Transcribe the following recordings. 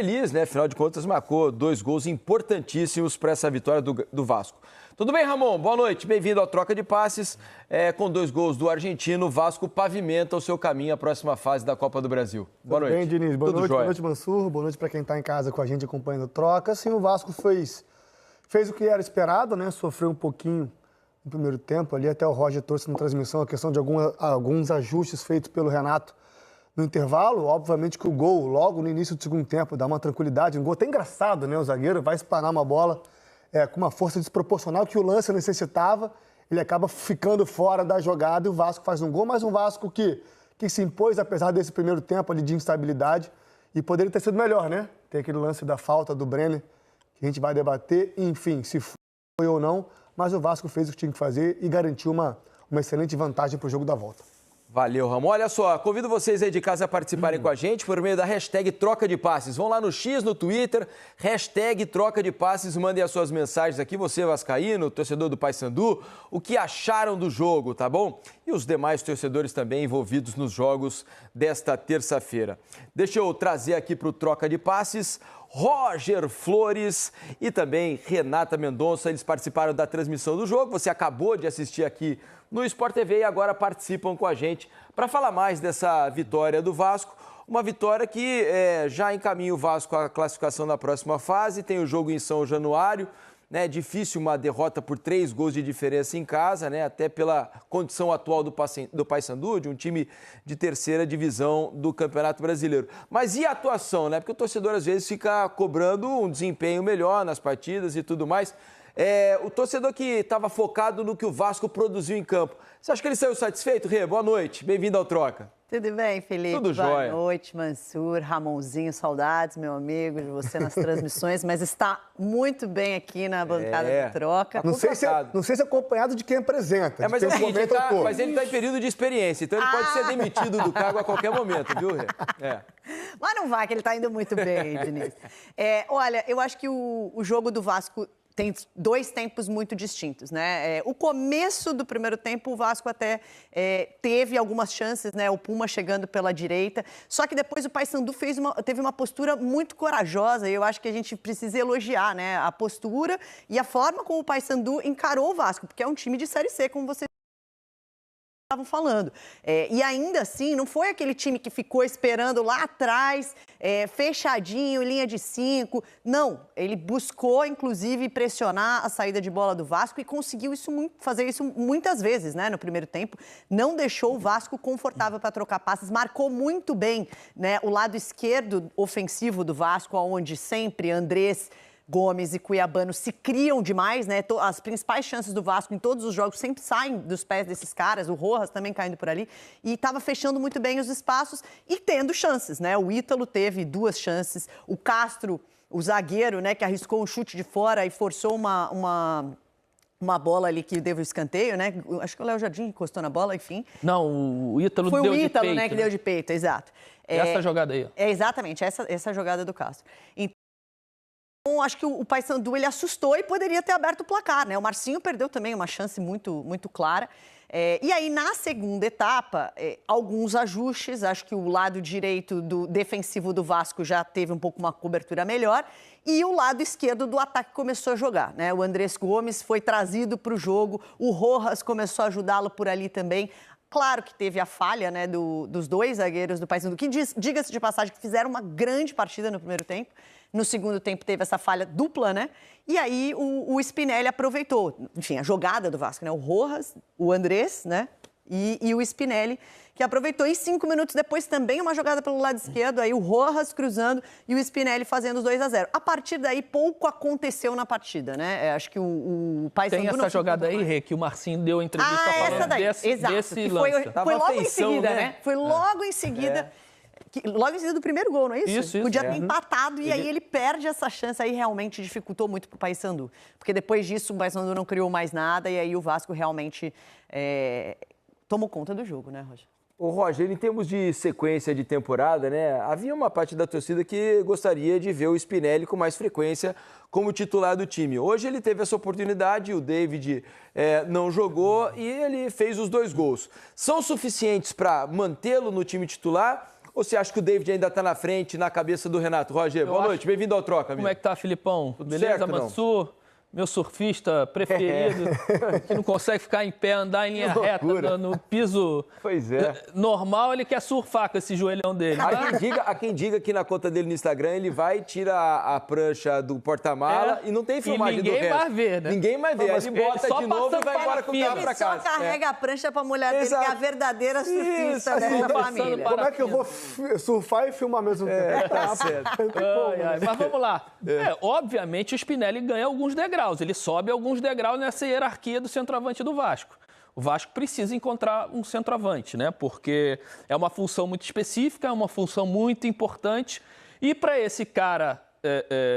Feliz, né? Afinal de contas, marcou 2 gols importantíssimos para essa vitória do Vasco. Tudo bem, Ramon? Boa noite. Bem-vindo ao Troca de Passes. Com 2 gols do argentino, o Vasco pavimenta o seu caminho à próxima fase da Copa do Brasil. Boa noite. Tudo bem, Diniz? Boa Tudo noite, jóia. boa noite, Mansur. Boa noite para quem está em casa com a gente acompanhando a troca. Sim, o Vasco fez o que era esperado, né? Sofreu um pouquinho no primeiro tempo ali, até o Roger trouxe na transmissão a questão de alguns ajustes feitos pelo Renato no intervalo. Obviamente que o gol, logo no início do segundo tempo, dá uma tranquilidade. Um gol até engraçado, né? O zagueiro vai espanar uma bola com uma força desproporcional que o lance necessitava. Ele acaba ficando fora da jogada e o Vasco faz um gol, mas um Vasco que se impôs, apesar desse primeiro tempo ali de instabilidade, e poderia ter sido melhor, né? Tem aquele lance da falta do Brenner, que a gente vai debater, enfim, se foi ou não, mas o Vasco fez o que tinha que fazer e garantiu uma excelente vantagem para o jogo da volta. Valeu, Ramon. Olha só, convido vocês aí de casa a participarem com a gente por meio da hashtag Troca de Passes. Vão lá no X, no Twitter, hashtag Troca de Passes, mandem as suas mensagens aqui, você vascaíno, torcedor do Paysandu, o que acharam do jogo, tá bom? E os demais torcedores também envolvidos nos jogos desta terça-feira. Deixa eu trazer aqui para o Troca de Passes Roger Flores e também Renata Mendonça. Eles participaram da transmissão do jogo. Você acabou de assistir aqui no Sport TV e agora participam com a gente para falar mais dessa vitória do Vasco. Uma vitória que já encaminha o Vasco à classificação na próxima fase. Tem o jogo em São Januário. É difícil uma derrota por 3 gols de diferença em casa, né? Até pela condição atual do Paysandu, de um time de terceira divisão do Campeonato Brasileiro. Mas e a atuação, né? Porque o torcedor às vezes fica cobrando um desempenho melhor nas partidas e tudo mais. O torcedor que estava focado no que o Vasco produziu em campo. Você acha que ele saiu satisfeito, Rê? Boa noite, bem-vindo ao Troca. Tudo bem, Felipe? Tudo jóia. Boa noite, Mansur, Ramonzinho, saudades, meu amigo, de você nas transmissões, mas está muito bem aqui na bancada do Troca. Não sei se é acompanhado de quem apresenta. Mas ele está em período de experiência, então ele pode ser demitido do cargo a qualquer momento, viu, Rê? Mas não vai, que ele está indo muito bem, Diniz. Olha, eu acho que o jogo do Vasco tem 2 tempos muito distintos, né? O começo do primeiro tempo, o Vasco até teve algumas chances, né? O Puma chegando pela direita, só que depois o Paysandu teve uma postura muito corajosa e eu acho que a gente precisa elogiar, né? A postura e a forma como o Paysandu encarou o Vasco, porque é um time de Série C, como você estavam falando. E ainda assim, não foi aquele time que ficou esperando lá atrás, fechadinho, linha de 5. Não, ele buscou, inclusive, pressionar a saída de bola do Vasco e conseguiu fazer isso muitas vezes, né, no primeiro tempo. Não deixou o Vasco confortável para trocar passes, marcou muito bem, né, o lado esquerdo ofensivo do Vasco, onde sempre Andrés, Gomes e Cuiabano se criam demais, né? As principais chances do Vasco em todos os jogos sempre saem dos pés desses caras, o Rojas também caindo por ali, e estava fechando muito bem os espaços e tendo chances, né? O Ítalo teve 2 chances, o Castro, o zagueiro, né, que arriscou um chute de fora e forçou uma bola ali que deu o escanteio, né? Acho que o Léo Jardim encostou na bola, enfim. Não, o Ítalo deu de peito. Foi o Ítalo, né, que deu de peito, exato. Essa jogada aí. Exatamente, essa jogada do Castro. Então, acho que o Paysandu ele assustou e poderia ter aberto o placar, né? O Marcinho perdeu também uma chance muito, muito clara. E aí, na segunda etapa, alguns ajustes. Acho que o lado direito do defensivo do Vasco já teve um pouco uma cobertura melhor. E o lado esquerdo do ataque começou a jogar, né? O Andrés Gomes foi trazido para o jogo. O Rojas começou a ajudá-lo por ali também. Claro que teve a falha, né, dos 2 zagueiros do Paysandu, que diga-se de passagem, que fizeram uma grande partida no primeiro tempo. No segundo tempo teve essa falha dupla, né? E aí o Spinelli aproveitou, enfim, a jogada do Vasco, né? O Rojas, o Andrés, né? E o Spinelli, que aproveitou. E 5 minutos depois também uma jogada pelo lado esquerdo, aí o Rojas cruzando e o Spinelli fazendo os 2-0. A partir daí, pouco aconteceu na partida, né? Acho que o Paysandu... Tem essa jogada aí, Rê, que o Marcinho deu entrevista falando desse lance. Foi logo em seguida, né? Foi logo em seguida... Logo em seguida do primeiro gol, não é isso? Isso. Podia ter empatado e aí ele perde essa chance, aí realmente dificultou muito pro Paysandu. Porque depois disso o Paysandu não criou mais nada e aí o Vasco realmente tomou conta do jogo, né, Roger? Ô, Roger, em termos de sequência de temporada, né, havia uma parte da torcida que gostaria de ver o Spinelli com mais frequência como titular do time. Hoje ele teve essa oportunidade, o David não jogou e ele fez os 2 gols. São suficientes para mantê-lo no time titular Ou você acha que o David ainda está na frente, na cabeça do Renato? Roger, boa noite, bem-vindo ao Troca, amigo. Como é que tá, Filipão? Tudo beleza, certo, Mansur? Meu surfista preferido, que não consegue ficar em pé, andar em linha reta no piso normal, ele quer surfar com esse joelhão dele. Há quem diga que na conta dele no Instagram ele vai tirar a prancha do porta-mala e não tem filmagem do resto. Ninguém vai ver, né? Ninguém vai ver. Ele bota de novo e vai embora com o carro pra casa. Ele só carrega a prancha pra mulher dele, que é a verdadeira surfista dessa família. Como é que eu vou surfar e filmar ao mesmo tempo? Tá certo. Mas vamos lá. Obviamente o Spinelli ganha alguns degraus. Ele sobe alguns degraus nessa hierarquia do centroavante do Vasco. O Vasco precisa encontrar um centroavante, né? Porque é uma função muito específica, é uma função muito importante. E para esse cara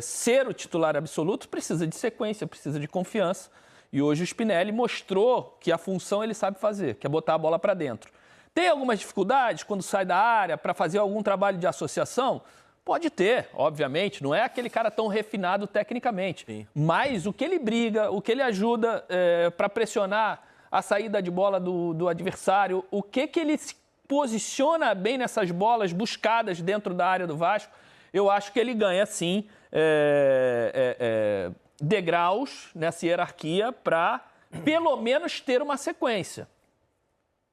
ser o titular absoluto, precisa de sequência, precisa de confiança. E hoje o Spinelli mostrou que a função ele sabe fazer, que é botar a bola para dentro. Tem algumas dificuldades quando sai da área para fazer algum trabalho de associação? Pode ter, obviamente, não é aquele cara tão refinado tecnicamente. Sim. Mas o que ele briga, o que ele ajuda para pressionar a saída de bola do adversário, o que ele se posiciona bem nessas bolas buscadas dentro da área do Vasco, eu acho que ele ganha, sim, degraus nessa hierarquia para, pelo menos, ter uma sequência.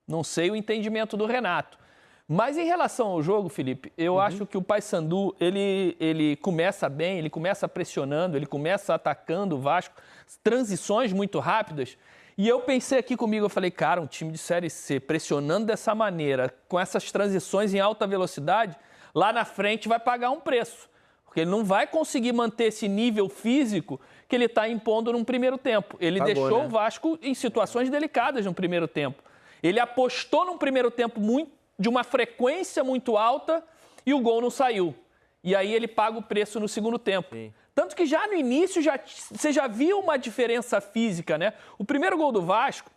Não sei o entendimento do Renato. Mas em relação ao jogo, Felipe, eu acho que o Paysandu, ele começa bem, ele começa pressionando, ele começa atacando o Vasco, transições muito rápidas. E eu pensei aqui comigo, eu falei, cara, um time de Série C pressionando dessa maneira, com essas transições em alta velocidade, lá na frente vai pagar um preço. Porque ele não vai conseguir manter esse nível físico que ele está impondo num primeiro tempo. Ele deixou o Vasco em situações delicadas no primeiro tempo. Ele apostou num primeiro tempo de uma frequência muito alta e o gol não saiu. E aí ele paga o preço no segundo tempo. Sim. Tanto que já no início você já viu uma diferença física, né? O primeiro gol do Vasco,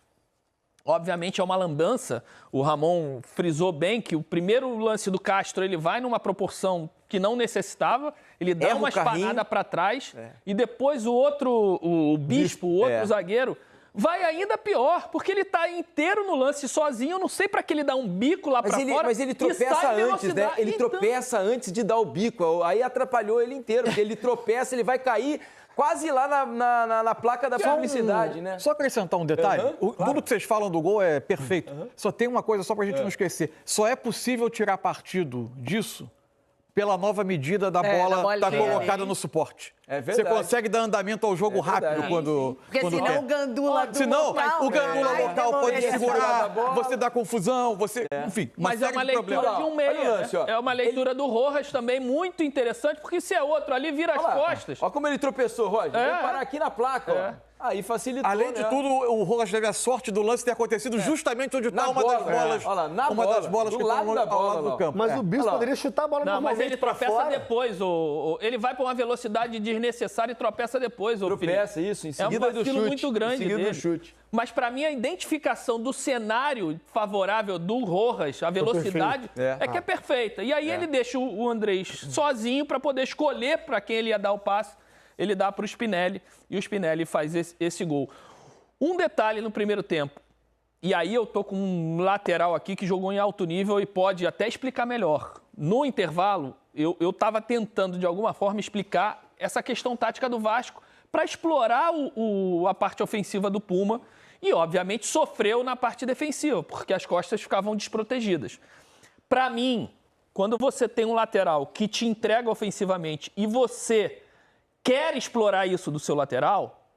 obviamente, é uma lambança. O Ramon frisou bem que o primeiro lance do Castro ele vai numa proporção que não necessitava, ele dá uma espanada para trás e depois o Bispo, o outro zagueiro, vai ainda pior, porque ele está inteiro no lance sozinho, eu não sei para que ele dá um bico lá para fora. Mas ele tropeça antes, né? Ele tropeça antes de dar o bico, aí atrapalhou ele inteiro, porque ele tropeça, ele vai cair quase lá na placa da publicidade, né? Só acrescentar um detalhe, tudo que vocês falam do gol é perfeito, só tem uma coisa só para a gente não esquecer, só é possível tirar partido disso pela nova medida da bola estar colocada no suporte. É verdade. Você consegue dar andamento ao jogo rápido quando Porque senão quer. o gandula do senão, local... o gandula local pode segurar, você dá confusão, você... Enfim, mas é uma leitura de um meia, né? É uma leitura do Rojas também muito interessante, porque se é outro ali, vira as costas. Olha como ele tropeçou, Roger. Vem parar aqui na placa, ó. Aí facilitou, além de tudo, o Rojas teve a sorte do lance ter acontecido justamente onde está uma das bolas. Olha lá, uma das bolas que está ao lado do campo. Mas o Bispo poderia chutar a bola normalmente. Não, mas ele tropeça depois. Ele vai para uma velocidade desnecessária e tropeça depois. Tropeça, isso, em seguida do chute. É um vacilo muito grande em seguida dele. Do chute. Mas para mim a identificação do cenário favorável do Rojas, a velocidade, que é perfeita. E aí ele deixa o Andrés sozinho para poder escolher para quem ele ia dar o passe. Ele dá para o Spinelli e o Spinelli faz esse gol. Um detalhe no primeiro tempo, e aí eu tô com um lateral aqui que jogou em alto nível e pode até explicar melhor. No intervalo, eu estava tentando de alguma forma explicar essa questão tática do Vasco para explorar a parte ofensiva do Puma e, obviamente, sofreu na parte defensiva, porque as costas ficavam desprotegidas. Para mim, quando você tem um lateral que te entrega ofensivamente e você quer explorar isso do seu lateral,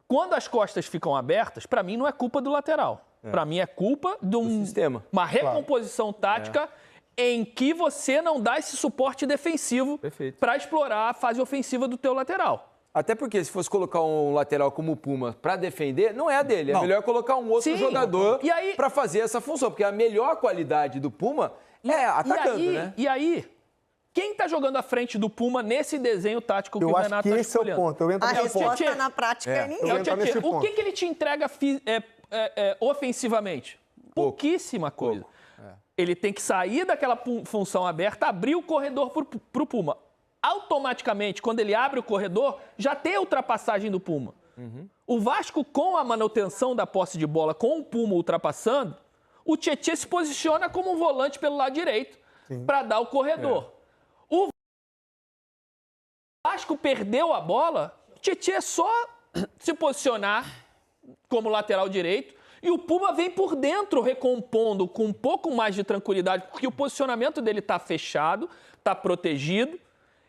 quando as costas ficam abertas, para mim não é culpa do lateral. Para mim é culpa de uma recomposição tática em que você não dá esse suporte defensivo para explorar a fase ofensiva do teu lateral. Até porque se fosse colocar um lateral como o Puma para defender, não é a dele. É melhor colocar um outro jogador para fazer essa função, porque a melhor qualidade do Puma é atacando, né? E aí... Quem está jogando à frente do Puma nesse desenho tático que o Renato está escolhendo? Eu acho que esse é o ponto. A resposta na prática é ninguém. O que ele te entrega ofensivamente? Pouquíssima coisa. Ele tem que sair daquela função aberta, abrir o corredor para o Puma. Automaticamente, quando ele abre o corredor, já tem a ultrapassagem do Puma. O Vasco, com a manutenção da posse de bola, com o Puma ultrapassando, o Tietê se posiciona como um volante pelo lado direito. para dar o corredor. O Vasco perdeu a bola, o Tietê é só se posicionar como lateral direito e o Puma vem por dentro recompondo com um pouco mais de tranquilidade, porque o posicionamento dele está fechado, está protegido.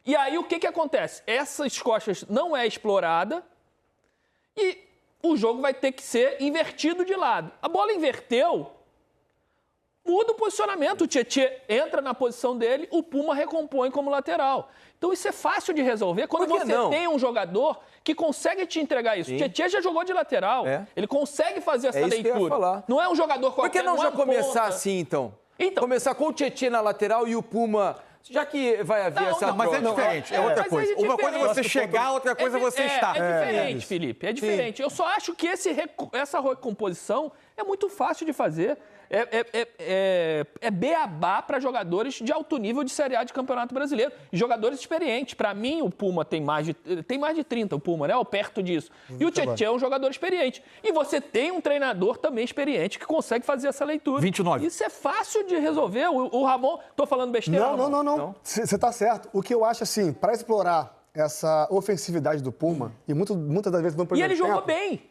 E aí o que acontece? Essas costas não é explorada e o jogo vai ter que ser invertido de lado. A bola inverteu, muda o posicionamento. O Tietê entra na posição dele, o Puma recompõe como lateral. Então isso é fácil de resolver quando você tem um jogador que consegue te entregar isso. O Tietê já jogou de lateral, ele consegue fazer essa leitura. Não é um jogador qualquer. Por que não já começar assim, então? Começar com o Tietê na lateral e o Puma... Já que vai haver essa... Mas é diferente, é outra coisa. Uma coisa é você chegar, outra coisa é você estar. É diferente, Felipe, é diferente. Eu só acho que essa recomposição é muito fácil de fazer. É beabá para jogadores de alto nível de Série A de Campeonato Brasileiro. Jogadores experientes. Para mim, o Puma tem mais de 30, o Puma, né? Ou perto disso. E o Tietê é um jogador experiente. E você tem um treinador também experiente que consegue fazer essa leitura. 29. Isso é fácil de resolver. O Ramon... Tô falando besteira, Ramon? Não. Você tá certo. O que eu acho, assim, para explorar essa ofensividade do Puma, e muitas das vezes no primeiro tempo... E ele jogou bem.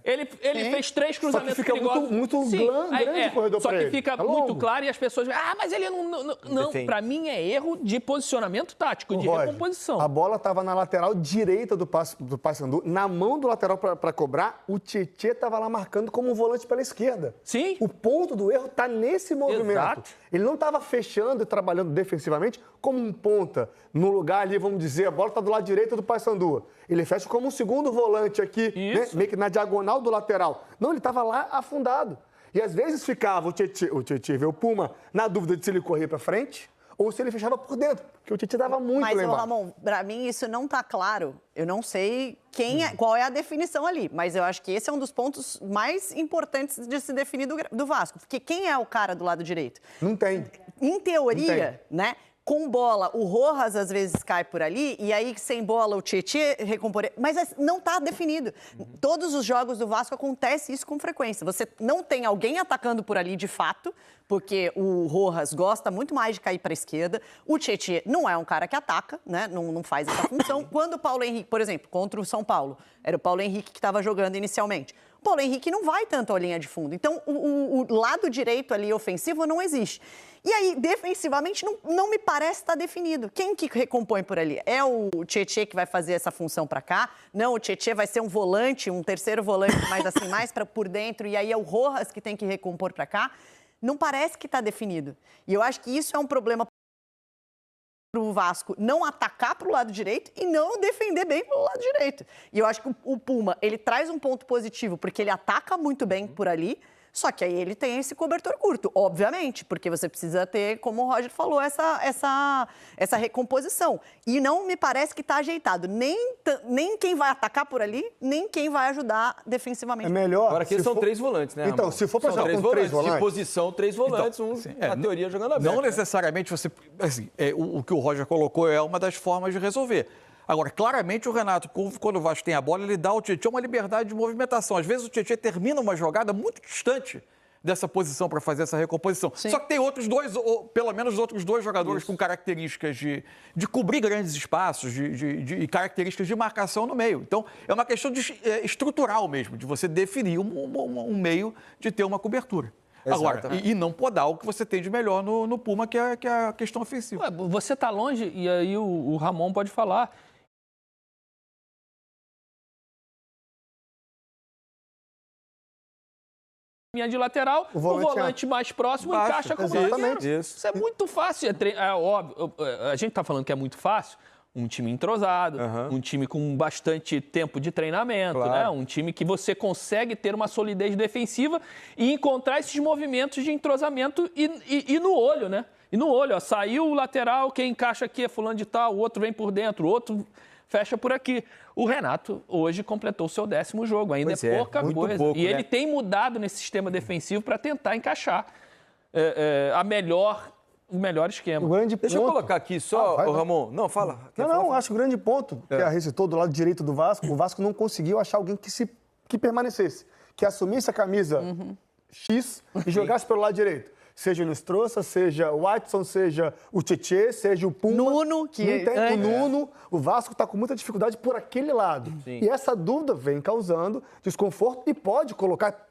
Ele fez 3 cruzamentos perigosos. Só que fica muito grande o corredor Só pra que ele. fica muito claro e as pessoas... mas ele não... Pra mim é erro de posicionamento tático, de recomposição. A bola estava na lateral direita do Paysandu, na mão do lateral para cobrar, o Tietê estava lá marcando como um volante pela esquerda. Sim. O ponto do erro está nesse movimento. Exato. Ele não estava fechando e trabalhando defensivamente como um ponta, no lugar ali, vamos dizer, a bola está do lado direito do Paysandu. Ele fecha como um segundo volante aqui, né, meio que na diagonal do lateral. Não, ele estava lá afundado. E às vezes ficava o Tietê, o Puma, na dúvida de se ele corria para frente ou se ele fechava por dentro, porque o Tietê estava muito lá embaixo. Mas, Ramon, para mim isso não está claro. Eu não sei qual é a definição ali, mas eu acho que esse é um dos pontos mais importantes de se definir do Vasco. Porque quem é o cara do lado direito? Não tem. Em teoria, né? Com bola, o Rojas às vezes cai por ali, e aí sem bola o Tietê recompor. Mas não está definido. Todos os jogos do Vasco acontece isso com frequência. Você não tem alguém atacando por ali de fato, porque o Rojas gosta muito mais de cair para a esquerda. O Tietê não é um cara que ataca, né? Não faz essa função. Quando o Paulo Henrique, por exemplo, contra o São Paulo, era o Paulo Henrique que estava jogando inicialmente. O Paulo Henrique não vai tanto à linha de fundo. Então, o lado direito ali ofensivo não existe. E aí, defensivamente, não me parece estar definido. Quem que recompõe por ali? É o Tietê que vai fazer essa função para cá? Não, o Tietê vai ser um volante, um terceiro volante, mais por dentro, e aí é o Rojas que tem que recompor para cá? Não parece que está definido. E eu acho que isso é um problema para o Vasco não atacar para o lado direito e não defender bem pelo lado direito. E eu acho que o Puma, ele traz um ponto positivo, porque ele ataca muito bem por ali, só que aí ele tem esse cobertor curto, obviamente, porque você precisa ter, como o Roger falou, essa recomposição. E não me parece que está ajeitado. Nem quem vai atacar por ali, nem quem vai ajudar defensivamente. É melhor... Agora aqui são 3 volantes, né, Então, Ramon? se for para jogar com 3 volantes... De posição, 3 volantes, na teoria, jogando aberto. Não necessariamente você... Assim, o que o Roger colocou é uma das formas de resolver. Agora, claramente o Renato, quando o Vasco tem a bola, ele dá ao Tietê uma liberdade de movimentação. Às vezes o Tietê termina uma jogada muito distante dessa posição para fazer essa recomposição. Sim. Só que tem outros dois, ou pelo menos outros 2 jogadores com características de cobrir grandes espaços, de características de marcação no meio. Então, é uma questão estrutural mesmo, de você definir um meio de ter uma cobertura. Agora, e não podar o que você tem de melhor no Puma, que é a questão ofensiva. Você está longe, e aí o Ramon pode falar... de lateral, o volante mais próximo encaixa como lateral. Isso é muito fácil. É óbvio, a gente está falando que é muito fácil. Um time entrosado, um time com bastante tempo de treinamento, né? Um time que você consegue ter uma solidez defensiva e encontrar esses movimentos de entrosamento e no olho, né? E no olho, saiu o lateral, quem encaixa aqui é fulano de tal, o outro vem por dentro, o outro fecha por aqui. O Renato hoje completou o seu 10º jogo, ainda é pouca coisa. Pouco, e ele tem mudado nesse sistema defensivo para tentar encaixar o melhor esquema. Deixa eu colocar aqui só, Ramon. Não, fala. Acho que o grande ponto que a recitou do lado direito do Vasco, o Vasco não conseguiu achar alguém que permanecesse, que assumisse a camisa X e jogasse pelo lado direito. Seja o Nestroça, seja o Watson, seja o Tietê, seja o Puma. Nuno, que não tem, o Nuno. O Vasco está com muita dificuldade por aquele lado. Sim. E essa dúvida vem causando desconforto e pode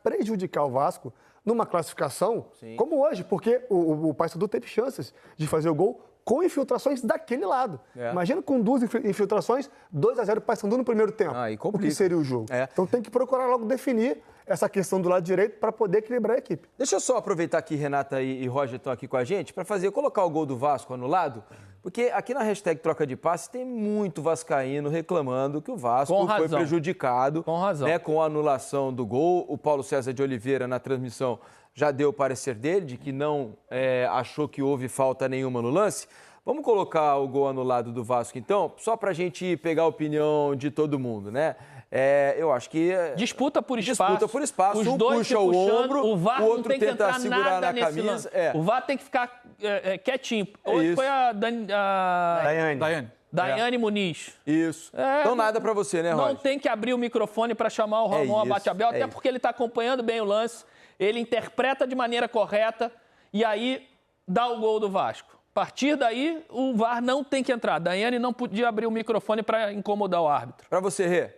prejudicar o Vasco numa classificação como hoje, porque o Paysandu teve chances de fazer o gol com infiltrações daquele lado. Imagina com 2 infiltrações, 2-0 Paysandu no primeiro tempo. E o que seria o jogo? Então tem que procurar logo definir essa questão do lado direito para poder equilibrar a equipe. Deixa eu só aproveitar que Renata e Roger estão aqui com a gente para colocar o gol do Vasco anulado, porque aqui na hashtag troca de passe tem muito vascaíno reclamando que o Vasco foi prejudicado com a anulação do gol. O Paulo César de Oliveira, na transmissão, já deu o parecer dele de que não achou que houve falta nenhuma no lance. Vamos colocar o gol anulado do Vasco, então, só para a gente pegar a opinião de todo mundo, né? Eu acho que... Disputa por espaço. Os dois puxa o ombro, o VAR o outro não tem que tenta entrar segurar nada na camisa. O VAR tem que ficar quietinho. Hoje foi a Daiane Muniz. Isso. Então nada para você, né, Roger? Não tem que abrir o microfone para chamar o Ramon Abate-Abel, até porque ele está acompanhando bem o lance, ele interpreta de maneira correta e aí dá o gol do Vasco. A partir daí, o VAR não tem que entrar. Daiane não podia abrir o microfone para incomodar o árbitro. Para você, Rê?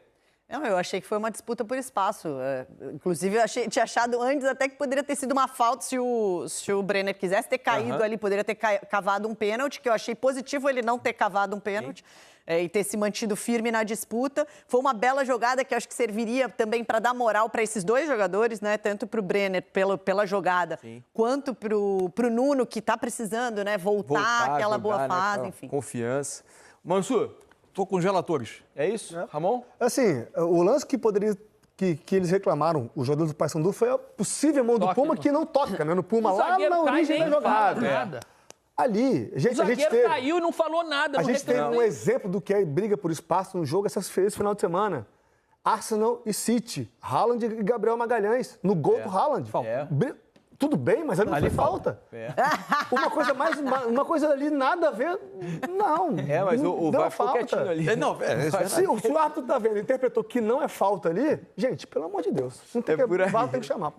Não, eu achei que foi uma disputa por espaço. Inclusive, eu tinha achado antes até que poderia ter sido uma falta se o Brenner quisesse ter caído ali, poderia ter cavado um pênalti, que eu achei positivo ele não ter cavado um pênalti e ter se mantido firme na disputa. Foi uma bela jogada que eu acho que serviria também para dar moral para esses dois jogadores, né? Tanto para o Brenner pela jogada, quanto para o Nuno, que está precisando, né? Voltar àquela boa fase, né? enfim. Confiança. Mansur? Tô com geladores. É isso? Ramon? Assim, o lance que eles reclamaram, os jogadores do Paysandu, foi a possível mão do Puma que não toca, né? No Puma, lá na origem da jogada. Ali, o zagueiro caiu e não falou nada. A gente teve um exemplo do que é briga por espaço no jogo esse final de semana. Arsenal e City, Haaland e Gabriel Magalhães, no gol do Haaland. Tudo bem, mas ali não foi falta. Uma coisa ali nada a ver, não. Mas o VAR ficou quietinho ali. Se o árbitro tá vendo, interpretou que não é falta ali, gente, pelo amor de Deus, não tem tem que chamar.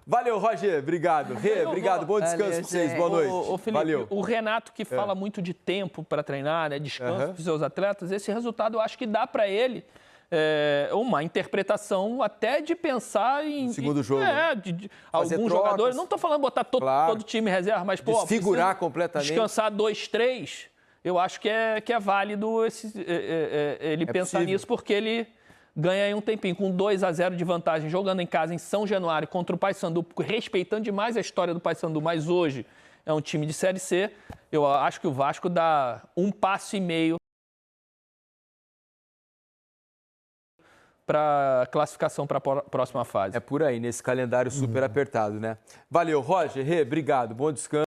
Valeu, Roger. Obrigado. Rê, obrigado. Bom descanso para vocês. Boa noite. Felipe, valeu. O Renato, que fala muito de tempo para treinar, né, descanso dos seus atletas, esse resultado eu acho que dá para ele uma interpretação até de pensar em... segundo jogo. Alguns jogadores... Não estou falando botar todo o time reserva, mas, desfigurar completamente. Descansar 2, 3, eu acho que é válido ele pensar nisso, porque ele ganha aí um tempinho, com 2-0 de vantagem, jogando em casa em São Januário contra o Paysandu, respeitando demais a história do Paysandu, mas hoje é um time de Série C. Eu acho que o Vasco dá 1,5 passo para classificação para a próxima fase. É por aí, nesse calendário super apertado, né? Valeu, Roger, Rê, obrigado, bom descanso.